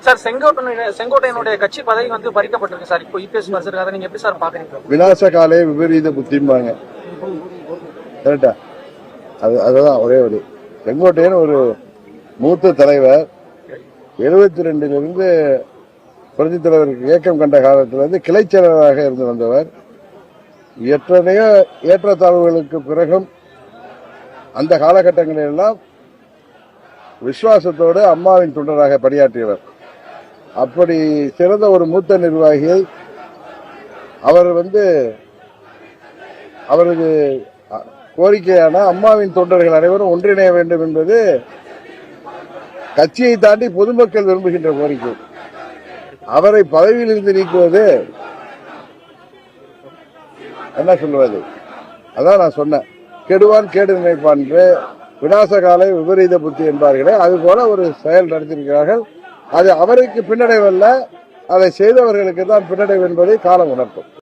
Sir செங்கோட்டையனுடைய கட்சி பதவி வந்து பறிக்கப்பட்டிருக்கு சார். இப்போ இபிஎஸ் மறுச்சிருக்காரு, நீங்க எப்படி சார் பாக்குறீங்க? விநாச காலே விபரீத புத்திம்பாங்க, கரெக்டா? அதுதான் ஒரே ஒரு செங்கோட்டையன் ஒரு மூத்த தலைவர். 72 புரட்சி தலைவருக்கு இயக்கம் கண்ட காலத்திலிருந்து கிளை செயலராக இருந்து வந்தவர். எத்தனையோ ஏற்றத்தாழ்வுகளுக்கு பிறகும் அந்த காலகட்டங்களில் எல்லாம் விசுவாசத்தோடு அம்மாவின் தொண்டராக பணியாற்றியவர். அப்படி சிறந்த ஒரு மூத்த நிர்வாகியை அவரது கோரிக்கையான அம்மாவின் தொண்டர்கள் அனைவரும் ஒன்றிணைய வேண்டும் என்பது கட்சியை தாண்டி பொதுமக்கள் விரும்புகின்ற கோரிக்கை. அவரை பதவியில் இருந்து நீக்குவது என்ன சொல்வது? அதான் நான் சொன்னேன், கெடுவான் கேடு நினைப்பான் என்று விநாச காலை விபரீத புத்தி என்பார்களே, அது போல ஒரு செயல் நடத்தியிருக்கிறார்கள். அது அவருக்கு பின்னடைவல்ல, அதை செய்தவர்களுக்கு தான் பின்னடைவு என்பதை காலம் உணர்த்தும்.